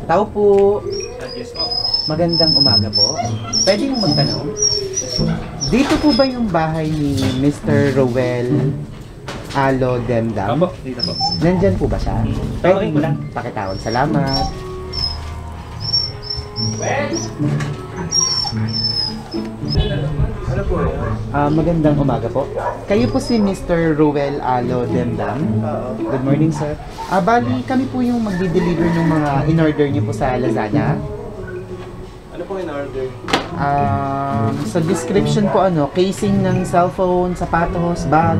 Tao po. Magandang umaga po. Pwede yung magtanong? Dito po ba yung bahay ni Mr. Rowel Alo Demdam? Opo, dito po. Nandyan po ba siya? Tawagin ko lang. Pakitawag. Salamat. Ano po? Magandang umaga po. Kayo po si Mr. Rowel Alo Demdam? Good morning, sir. Bali, kami po yung magdi-deliver ng mga in-order niyo po sa Lazada. Ano po in-order? Sa description po casing ng cellphone, sapatos, bag.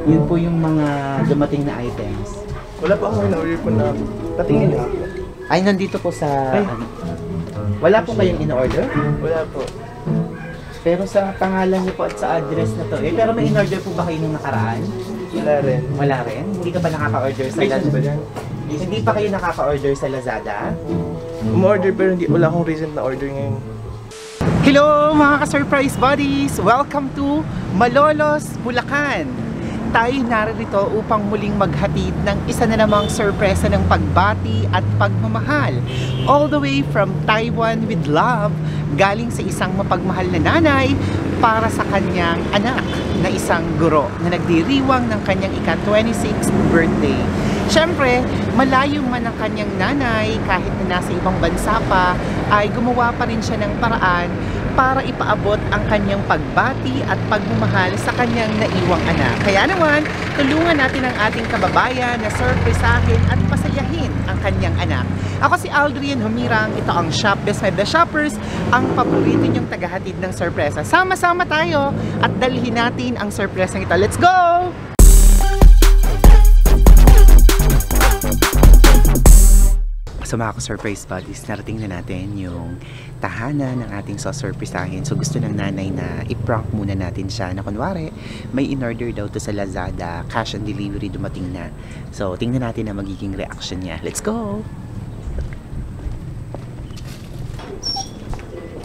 Yun po yung mga dumating na items. Wala pa akong in-order po na patingin na. Ay, nandito po sa... Wala po kayong in-order? Wala po. Pero sa pangalan niyo po at sa address na to. Pero may in-order po ba kayo nung nakaraan? Wala rin. Wala rin? Hindi ka ba nakaka-order sa License ba Lazada? yan? Hindi pa kayo nakaka-order sa Lazada? Um-order pero wala akong recent na order ngayon. Hello mga ka-surprise buddies! Welcome to Malolos, Bulacan! Tayo naririto upang muling maghatid ng isa na namang sorpresa ng pagbati at pagmamahal. All the way from Taiwan with love, galing sa isang mapagmahal na nanay para sa kanyang anak na isang guro na nagdiriwang ng kanyang ika-26th birthday. Siyempre, malayo man ang kanyang nanay, kahit na nasa ibang bansa pa, ay gumawa pa rin siya ng paraan para ipaabot ang kanyang pagbati at pagmamahal sa kanyang naiwang anak. Kaya naman, tulungan natin ang ating kababayan na sorpresahin at pasayahin ang kanyang anak. Ako si Aldrian Humirang, ito ang Shop Best by the Shoppers, ang paborito niyong tagahatid ng sorpresa. Sama-sama tayo at dalhin natin ang sorpresang ito. Let's go! So mga ka-surprise buddies, narating na natin yung tahanan ng ating sasurprisahin. So gusto ng nanay na i-prank muna natin siya na kunwari may in-order daw to sa Lazada, cash on delivery dumating na. So tingnan natin ang magiging reaction niya. Let's go!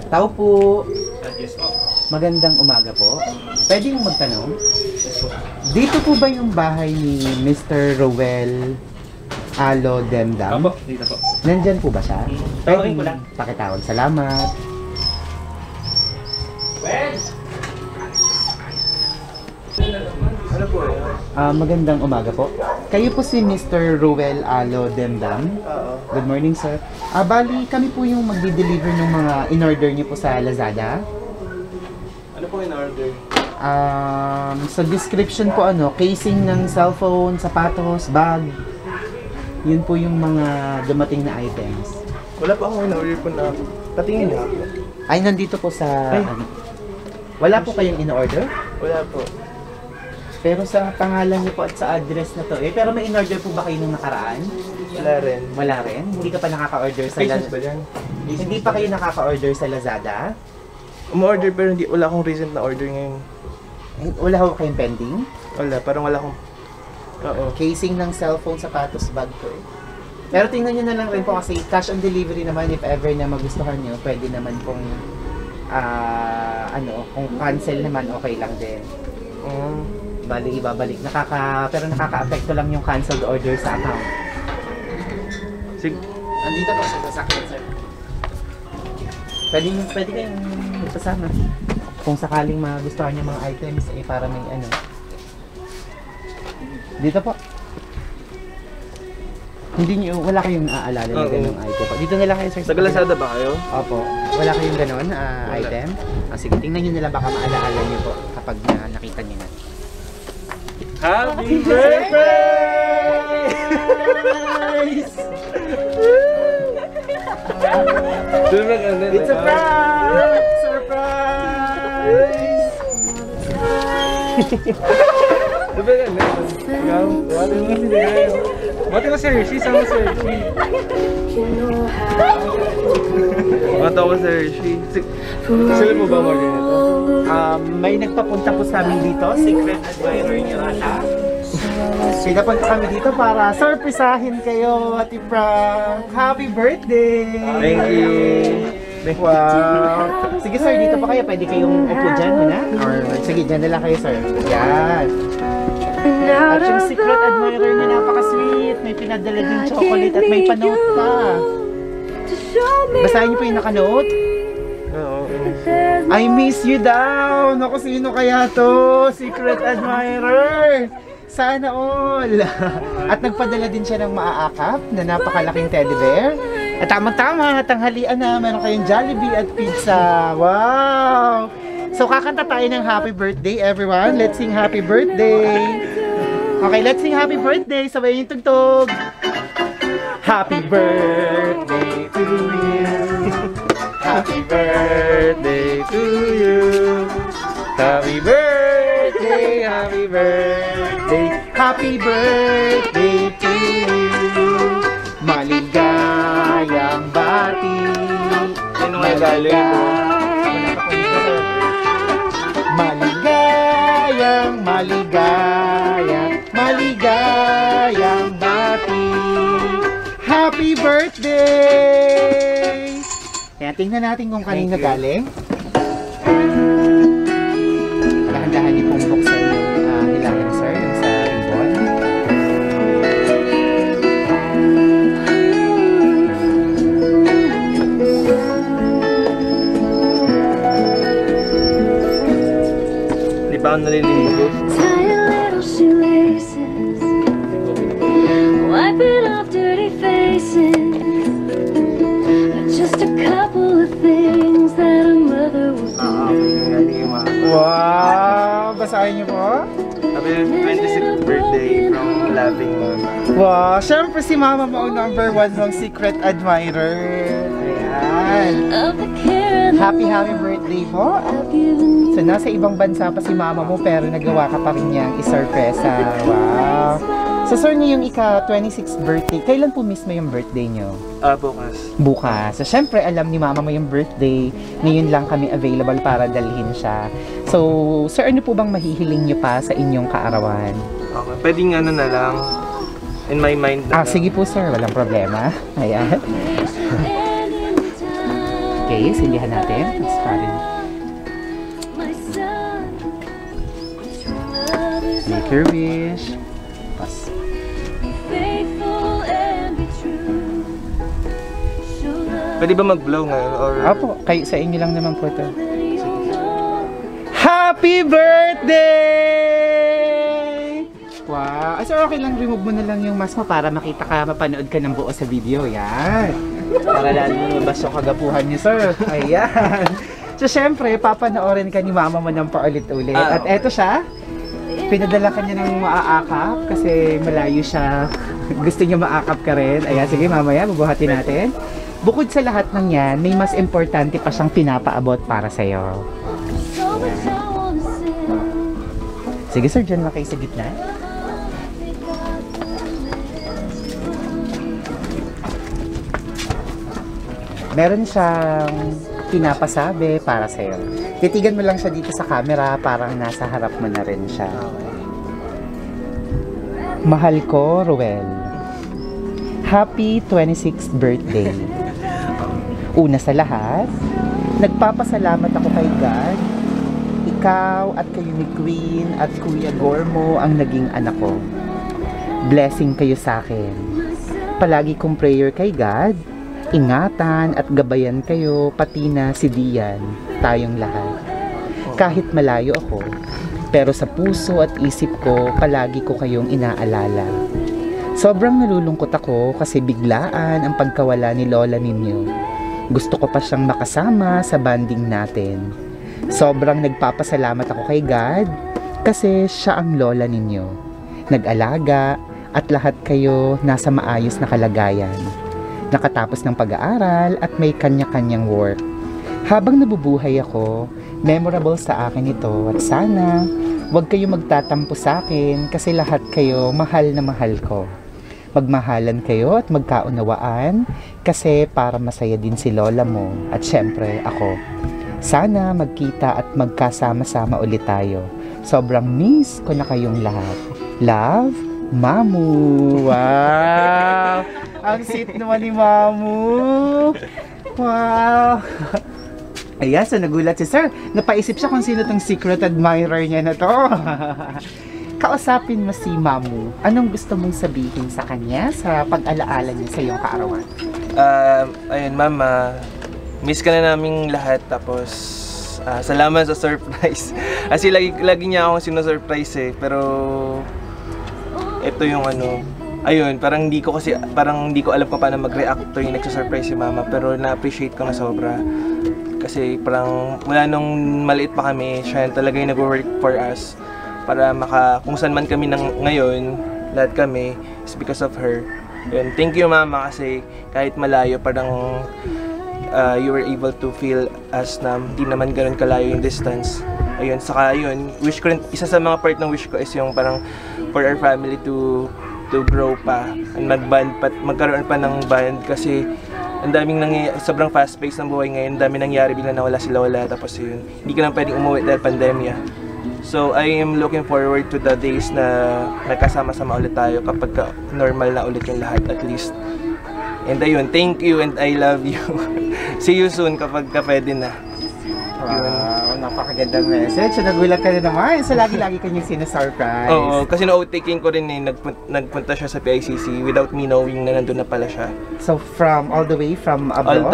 Tao po. Yes po. Magandang umaga po. Pwede yung magtanong? Dito po ba yung bahay ni Mr. Rowel Alo Demdam? Opo, dito po. Nandyan po ba siya? Tawagin ko lang. Pakitawag. Salamat. Ano po? Magandang umaga po. Kayo po si Mr. Rowel Alo Demdam? Oo. Good morning, sir. Bali, kami po yung magdi-deliver ng mga in-order niyo po sa Lazada. Ano po in-order? Sa description po casing ng cellphone, sapatos, bag. Yun po yung mga dumating na items. Wala pa akong in-order po na patingin na. Ay, nandito po sa... Wala po kayong in-order? Wala po. Pero sa pangalan niyo po at sa address na to. Pero may in-order po ba kayo nung nakaraan? Wala rin. Wala rin? Hindi ka pa nakaka-order sa License ba Lazada? yan? Hindi pa kayo nakaka-order sa Lazada? Um-order pero wala akong recent na order ngayon. Wala ho kayong pending? Wala, parang wala akong... Oo. Casing ng cellphone, sapatos, bag ko eh. Pero tingnan nyo na lang rin po kasi cash on delivery naman if ever na magustuhan nyo, pwede naman kung kung cancel naman okay lang din. Bali, ibabalik. Pero nakaka-apekto lang yung canceled order sa account. Sige. Andito po sa sasakyan, sir. Pwede kayong magpasama. Kung sakaling magustuhan nyo mga items, para may Dito po. Wala kayong naaalala na ganung item po. Dito na lang kayo, sir. Sa Lazada ba kayo? Opo. Wala kayong ganon item? Sige, tingnan nyo nila baka maalaala nyo po kapag nakita nyo na. Happy birthday! It's a prank! Surprise! Mati mo si Hershey, sama si Hershey. Mata ko si Hershey. Sila mo ba mag-ganito? May nagpapunta po sa amin dito, secret admirer niyo ata. Pinapunta kami dito para surprisahin kayo at i-prank. Happy birthday! Thank you! Wow! Sige sir, dito pa kayo. Pwede kayong upo dyan muna? Or sige, dyan na lang kayo sir. Yan. At yung secret admirer niya napaka-sweet. May pinadala din chocolate at may pa-note pa. Basahin niyo po yung naka-note. I miss you daw. Naku, sino kaya to? Secret admirer. Sana all. At nagpadala din siya ng maaakap na napakalaking teddy bear. At tama-tama, tanghalian na, meron kayong Jollibee at pizza. Wow! So kakanta tayo ng happy birthday everyone. Let's sing happy birthday. Okay, let's sing happy birthday. Sabay yung tugtog. Happy birthday to you. Happy birthday to you. Happy birthday, happy birthday. Happy birthday to you. Maligayang bati. Ano nga galing? Maligayang bati. Happy birthday! Kaya tingnan natin kung kanino galing. Dahan-dahan niyo pong buksan yung hilahin, sir, yung sa ribbon. Di ba ako naliligo? Wiping off dirty faces. Just a couple of things that a mother would do. Wow! Basahin niyo po. Happy 26th birthday from Loving Mama. Wow! Siyempre si Mama mo ang number 1 mong secret admirer. Ayan. Of the care and the Happy love birthday po. I've given you. So nasa ibang bansa pa si Mama mo pero nagawa ka pa rin niyang isurpresa. Wow! So sir, niyo yung ika-26th birthday, kailan po mismo yung birthday niyo? Bukas. Bukas. So syempre alam ni Mama mo yung birthday, ngayon lang kami available para dalhin siya. So sir, ano po bang mahihiling niyo pa sa inyong kaarawan? Okay. Pwedeng ano na lang. In my mind na lang. Sige po sir, walang problema. Ayan. Okay, sindihan natin. Let's start it. My son, true love is Make your wish. Pas. faithful and be true. Show love Pwede ba mag-blow ngayon? Or... Apo, kayo sa inyo lang naman po ito. that you know. Happy birthday! Wow. Sir, okay lang, remove mo na lang yung mask mo para makita ka, mapanood ka ng buo sa video. Yan. Para lalo lumabas yung kagapuhan niyo, sir. Ayan. So, syempre, papanoorin ka ni Mama mo ng paulit-ulit. At eto siya, pinadala ka niya ng maaakap kasi malayo siya. Gusto niya maakap ka rin. Ayan, sige, mamaya, bubuhatin natin. Bukod sa lahat ng yan, may mas importante pa siyang pinapaabot para sa'yo. So much I wanna say. Sige sir, dyan lang kayo sa gitna. Meron siyang pinapasabi para sa'yo. Titigan mo lang siya dito sa camera, parang nasa harap mo na rin siya. Mahal ko, Ruel. Happy 26th birthday. Una sa lahat, nagpapasalamat ako kay God. Ikaw at kayo ni Queen at Kuya Gormo ang naging anak ko. Blessing kayo sa akin. Palagi kong prayer kay God. Ingatan at gabayan kayo, pati na si Dian, tayong lahat. Kahit malayo ako, pero sa puso at isip ko, palagi ko kayong inaalala. Sobrang nalulungkot ako kasi biglaan ang pagkawala ni Lola ninyo. Gusto ko pa siyang makasama sa banding natin. Sobrang nagpapasalamat ako kay God kasi siya ang lola ninyo. Nag-alaga at lahat kayo nasa maayos na kalagayan. Nakatapos ng pag-aaral at may kanya-kanyang work. Habang nabubuhay ako, memorable sa akin ito at sana huwag kayo magtatampo sa akin kasi lahat kayo mahal na mahal ko. Magmahalan kayo at magkaunawaan kasi para masaya din si lola mo at syempre ako. Sana magkita at magkasama-sama ulit tayo. Sobrang miss ko na kayong lahat. Love, Mamu! Wow! Ang sweet naman ni Mamu! Wow! Ayan, so nagulat si Sir. Napaisip siya kung sino tong secret admirer niya na to. kausapin mo si Mamu, anong gusto mong sabihin sa kanya sa pag-alaala niya sa iyong kaarawan? Ayun, Mama, miss ka na naming lahat, tapos salamat sa surprise. Kasi lagi niya akong sino-surprise eh, pero ito yung ano, ayun, parang hindi ko alam kung paano mag-react to yung nagsa-surprise si Mama, pero na-appreciate ko na sobra. Kasi parang mula nung maliit pa kami, siya talaga yung nag-work for us para kung saan man kami ngayon, lahat kami is because of her. Yun, thank you Mama, kasi kahit malayo parang you were able to feel us na hindi naman ganun kalayo yung distance. Ayun, saka yun, wish ko rin, isa sa mga part ng wish ko is yung parang for our family to grow pa and magkaroon pa ng band, kasi ang daming sobrang fast pace ng buhay ngayon, ang daming nangyari, bigla nawala sila, tapos yun, hindi ka lang pwedeng umuwi dahil pandemya. So I am looking forward to the days na nagkasama-sama ulit tayo kapag normal na ulit yung lahat at least. And ayun, thank you and I love you. See you soon kapag pwede na. Wow, napakagandang message. So, nagulat ka na naman. So, lagi-lagi kanyang sinasurprise. Oo, kasi na-outtaking ko rin eh, nagpunta siya sa PICC without me knowing na nandun na pala siya. So, all the way from abroad?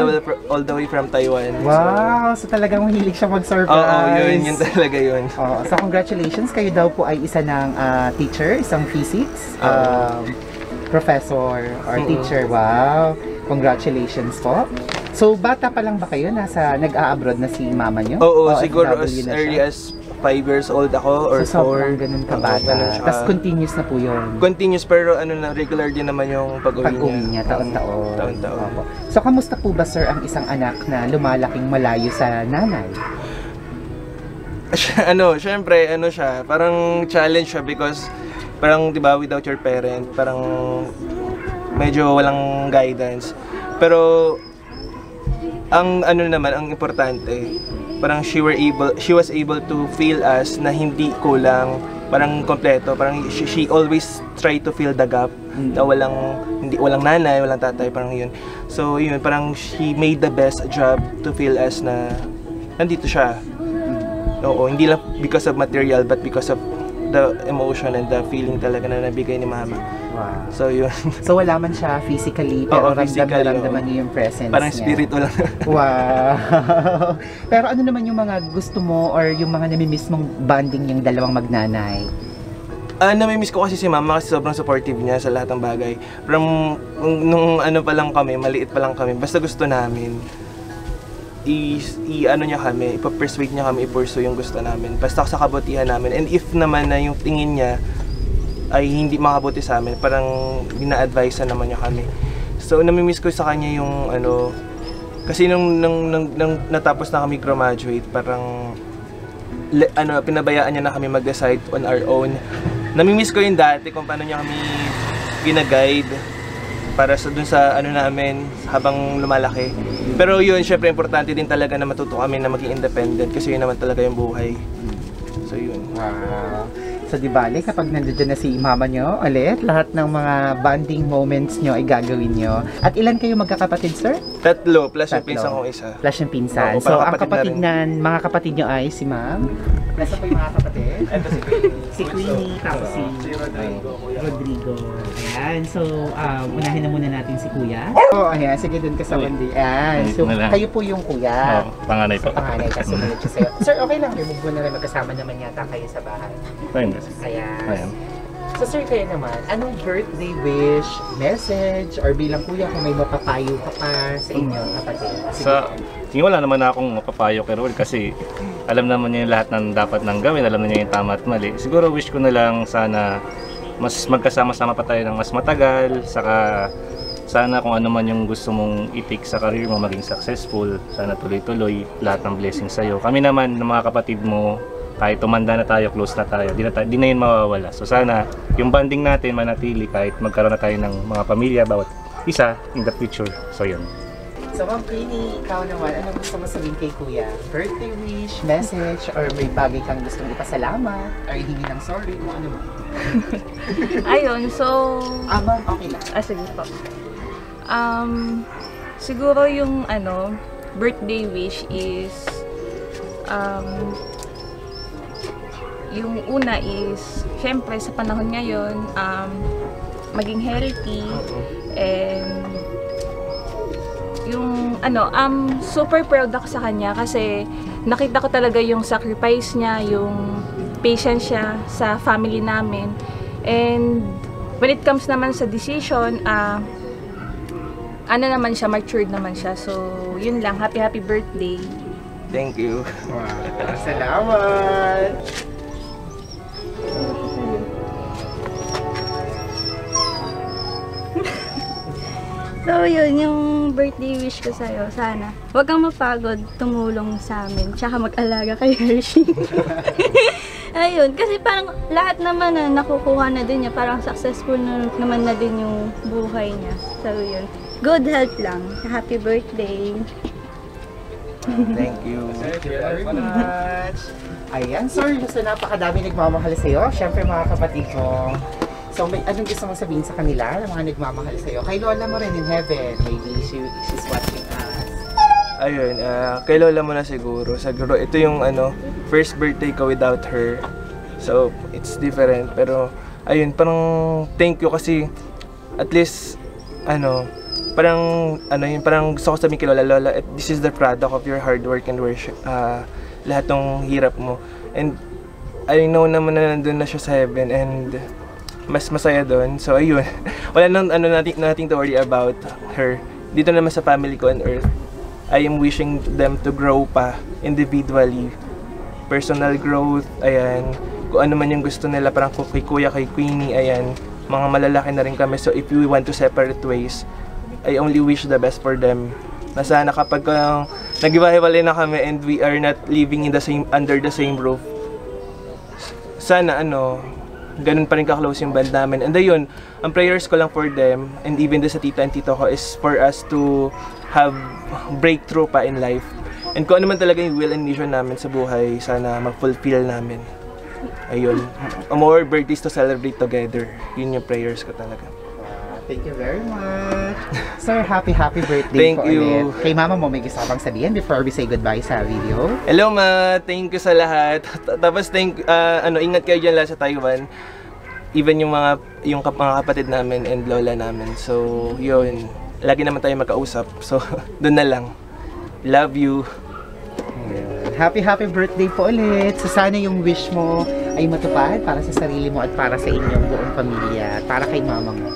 All the way from Taiwan. Wow, so talagang mahilig siya mag-surprise. Oo, yun talaga yun. So, congratulations. Kayo daw po ay isa ng teacher, isang physics, professor or teacher. Wow, congratulations po. So, bata pa lang ba kayo? Nag-a-abroad na si mama niyo? Oo, siguro as early as 5 years old ako or 4. So, sobrang ganun ka bata. Tapos continuous na po yun. Continuous, pero regular din naman yung pag-uwi niya. Taon-taon. Taon-taon. So, kamusta po ba sir ang isang anak na lumalaking malayo sa nanay? Syempre, siya, parang challenge siya because parang, di ba, without your parent, parang medyo walang guidance. Pero ang ang importante, parang she was able to feel us na hindi kulang, parang kompleto, parang she always try to fill the gap na walang nanay, walang tatay, parang yun. So yun, parang she made the best job to feel us na nandito siya. Oo, hindi lang because of material but because of the emotion and the feeling talaga na nabigay ni Mama. Wow. So yun. So wala man siya physically, pero ramdam niyo yung presence parang niya. spiritual lang. Wow. Pero ano naman yung mga gusto mo or yung mga namimiss mong bonding yung dalawang magnanay? Namimiss ko kasi si Mama kasi sobrang supportive niya sa lahat ng bagay. From nung pa lang kami, maliit pa lang kami, basta gusto namin niya kami, ipa-persuade niya kami i-pursue yung gusto namin. Basta sa kabutihan namin. And if naman na yung tingin niya ay hindi makabuti sa amin, parang bina-advise naman niya kami. So namimiss ko sa kanya yung kasi nung natapos na kami graduate, parang pinabayaan niya na kami mag-decide on our own. Namimiss ko yung dati kung paano niya kami gina-guide para dun sa namin habang lumalaki. Pero yun, syempre importante din talaga na matuto kami na maging independent kasi yun naman talaga yung buhay. So yun. Wow. So di bale, kapag nandiyan na si mama nyo ulit, lahat ng mga bonding moments nyo ay gagawin nyo. At ilan kayo magkakapatid, sir? 3 plus yung pinsan kong isa. Plus yung pinsan. Oo, so ang mga kapatid nyo ay si ma'am. Nasa po yung mga kapatid? Ito si Queenie. Si Queenie, tapos si Rodrigo. Ayan, so unahin na muna natin si kuya. Ayan, sige dun ka sa bandi. Ayan, so kayo po yung kuya. Panganay po. Panganay, kasi sumunod siya sa'yo. Sir, okay lang, remove mo na rin, magkasama naman yata kayo sa bahay. Fine. Ayan. So sir, kayo naman, anong birthday wish, message, or bilang kuya kung may mapapayo ka pa sa inyong kapatid? Tingin wala naman akong mapapayo kay Raul kasi alam naman niya yung lahat ng dapat nang gawin, alam na niya yung tama at mali. Siguro wish ko na lang sana mas magkasama-sama pa tayo ng mas matagal, saka sana kung ano man yung gusto mong itik sa career mo maging successful, sana tuloy-tuloy, lahat ng blessings sa'yo. Kami naman ng mga kapatid mo, kahit tumanda na tayo, close na tayo, di na yun mawawala. So sana yung bonding natin manatili kahit magkaroon na tayo ng mga pamilya bawat isa in the future. So yun. So Ma'am Queenie, ikaw naman, anong gusto mo sabihin kay kuya? Birthday wish, message, or may bagay kang gustong ipasalamat, or hingi ng sorry, kung ano man? Ayun, so... Ma'am, okay lang. Sige po. Siguro yung birthday wish is yung una is, syempre sa panahon ngayon, maging healthy, and yung super proud ako sa kanya kasi nakita ko talaga yung sacrifice niya, yung patience niya sa family namin. And when it comes naman sa decision, naman siya, matured naman siya. So, yun lang. Happy birthday. Thank you. Wow. Salamat! So yun, yung birthday wish ko sa'yo, sana huwag kang mapagod tumulong sa amin, tsaka mag-alaga kay Hershey. Ayun, kasi parang lahat naman na nakukuha na din niya, parang successful naman na din yung buhay niya. So yun, good health lang. Happy birthday! Thank you. Thank you very much. Ayan, sir, so napakadami nagmamahal sa'yo. Siyempre mga kapatid ko. So, anong gusto mong sabihin sa kanila, ng mga nagmamahal sa'yo? Kay Lola mo rin in heaven. Maybe she's watching us. Ayun, kay Lola mo na siguro. Siguro, ito yung first birthday ko without her. So, it's different. Pero, ayun, parang thank you kasi at least, parang gusto ko sabihin kay Lola, this is the product of your hard work and worship. Lahat ng hirap mo. And, I know naman na nandun na siya sa heaven and mas masaya doon. So, ayun. Wala nang nothing to worry about her. Dito naman sa family ko on earth, I am wishing them to grow pa individually. Personal growth, ayan. Kung ano man yung gusto nila, parang kay Kuya, kay Queenie, ayan. Mga malalaki na rin kami. So, if we want to separate ways, I only wish the best for them. Na sana kapag nag-iwahiwalay na kami and we are not living in under the same roof, sana ganun pa rin ka-close yung band namin. And ayun, ang prayers ko lang for them, and even sa tita and tito ko, is for us to have breakthrough pa in life. And kung ano man talaga yung will and mission namin sa buhay, sana mag-fulfill namin. Ayun, more birthdays to celebrate together. Yun yung prayers ko talaga. Thank you very much. Sir, happy birthday Thank po you. ulit. Kay mama mo, may gusto bang sabihin before we say goodbye sa video? Hello ma, thank you sa lahat. Tapos ingat kayo dyan lahat sa Taiwan. Even yung mga kapatid namin and lola namin. So, yun. Lagi naman tayo magkausap. So, doon na lang. Love you. Happy birthday po ulit. So, sana yung wish mo ay matupad para sa sarili mo at para sa inyong buong pamilya. Para kay mama mo.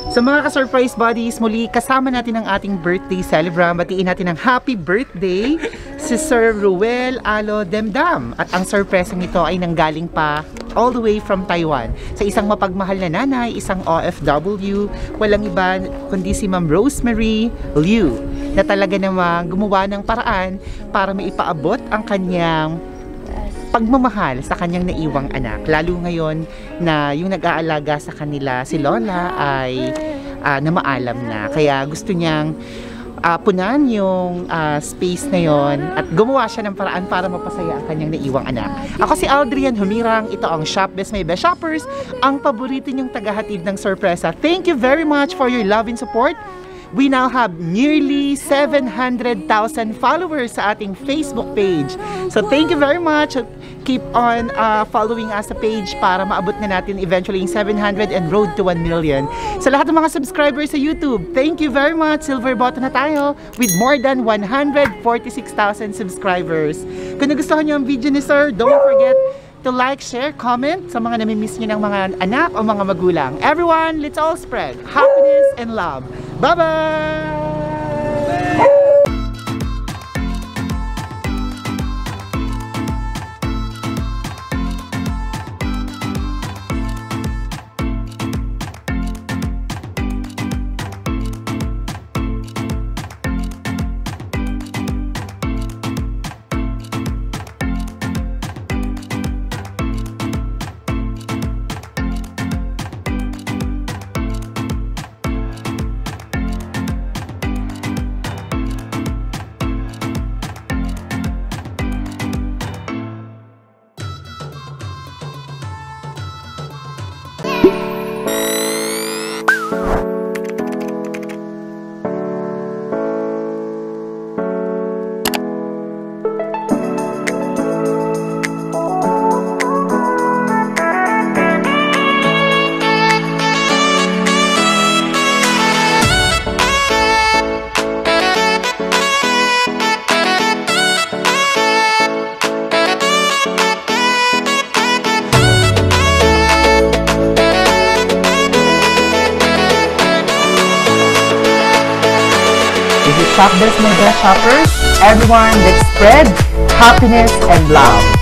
So mga ka-surprise buddies, muli kasama natin ang ating birthday celebrant. Batiin natin ng happy birthday si Sir Ruel Alo Demdam. At ang surpresang ito ay nanggaling pa all the way from Taiwan. Sa isang mapagmahal na nanay, isang OFW, walang iba kundi si Ma'am Rosemary Liu, na talaga namang gumawa ng paraan para maipaabot ang kanyang pagmamahal sa kanyang naiwang anak. Lalo ngayon na yung nag-aalaga sa kanila, si Lola, ay namaalam na. Kaya gusto niyang punan yung space na yon at gumawa siya ng paraan para mapasaya ang kanyang naiwang anak. Ako si Aldrian Humirang, ito ang Shop Best My Best Shoppers, ang paborito niyong tagahatid ng sorpresa. Thank you very much for your love and support. We now have nearly 700,000 followers sa ating Facebook page. So thank you very much. Keep on following us sa page para maabot na natin eventually yung 700 and road to 1 million. Sa lahat ng mga subscribers sa YouTube, thank you very much. Silver button na tayo with more than 146,000 subscribers. Kung nagustuhan niyo ang video ni Sir, don't forget to like, share, comment sa mga namimiss niyo ng mga anak o mga magulang. Everyone, let's all spread happiness and love. Bye-bye! you shop this, my best shoppers. Everyone, let's spread happiness and love.